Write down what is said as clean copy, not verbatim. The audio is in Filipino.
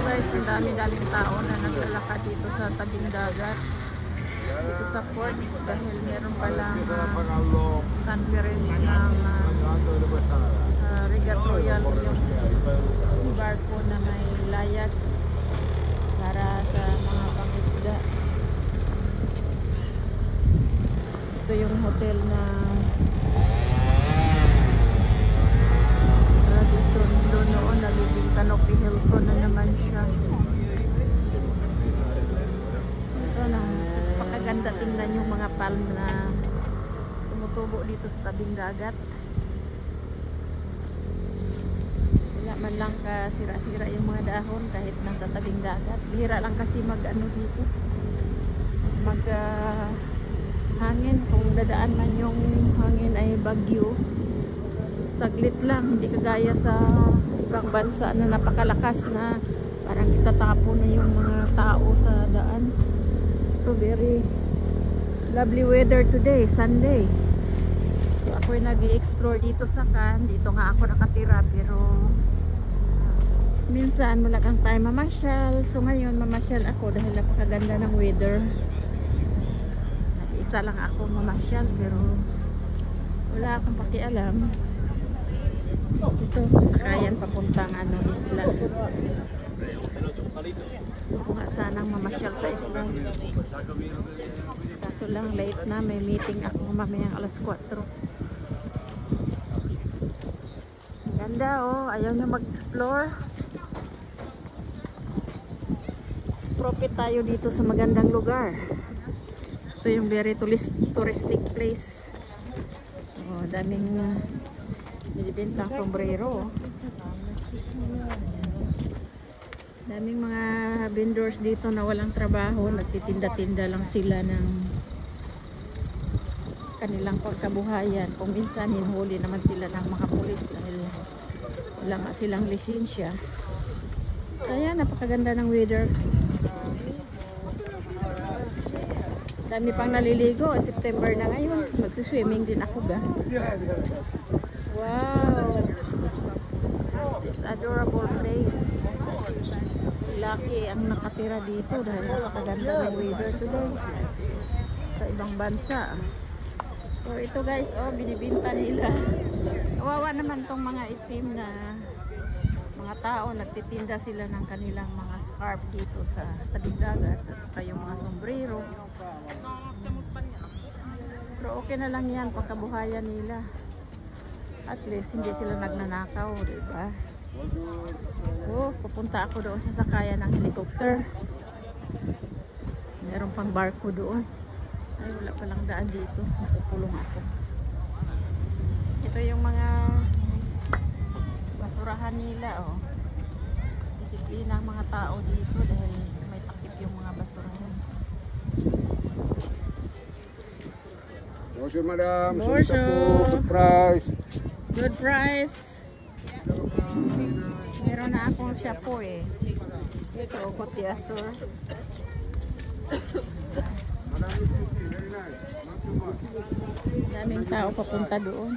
guys, ang dami-daming tao na naglalakad dito sa tabing dagat. Dito sa port dahil meron palang conference ng Regat Royal, yung barko na may layag para sa mga pangisda. Ito yung hotel na dito noon nagiging Canopy Hilton na naman siya. Ito na, pakaganda tingnan yung mga palm na tumutubo dito sa tabing dagat. Wala man lang kasira-sira yung mga dahon kahit nasa tabing dagat. Bihira lang kasi mag-ano dito, mag hangin. Kung dadaan man yung hangin ay bagyo, saglit lang, hindi kagaya sa ibang bansa na napakalakas na parang itatapo na yung mga tao sa daan. So very lovely weather today, Sunday. So ako nag-i-explore dito sa Cannes. Dito nga ako nakatira, pero minsan wala kang time mamasyal. So ngayon mamasyal ako dahil napakaganda ng weather. Isa lang ako mamasyal, pero wala akong pakialam. Ito, sakayan papuntang isla. Gusto nga sanang mamasyal sa isla. Kaso lang late na, may meeting ako mamayang alas 4. Ganda oh, ayaw nyo mag-explore. Profit tayo dito sa magandang lugar. Ito yung very touristic place. Oh, daming binibintang sombrero. Daming mga vendors dito na walang trabaho, nagtitinda-tinda lang sila ng kanilang pagkabuhayan. Kung minsan hinhuli naman sila ng mga pulis dahil wala nga silang lisensya. Kaya napakaganda ng weather. Dami pang naliligo. September na ngayon. Magsiswimming din ako ba? Wow! This is adorable place. Lucky ang nakatira dito dahil napakaganda ng weather today sa ibang bansa. So ito guys, oh, binibinta nila. Kawawa naman tong mga itim na mga tao. Nagtitinda sila ng kanilang mga scarf dito sa tabing dagat at saka yung mga sombrero. Pero okay na lang yan, pagkabuhayan nila. At least hindi sila nagnanakaw, diba? Oh, pupunta ako doon sa sakayan ng helicopter. Meron pang barko doon. Ay, wala palang daan dito. Nakukulong ako. Ito yung mga basurahan nila, oh. Disiplina ang mga tao dito dahil may takip yung mga basurahan. Bonjour madame, bonjour. Good price. Good price. Meron na akong shampoo eh. Ito, Cotiasur. Daming tao papunta doon.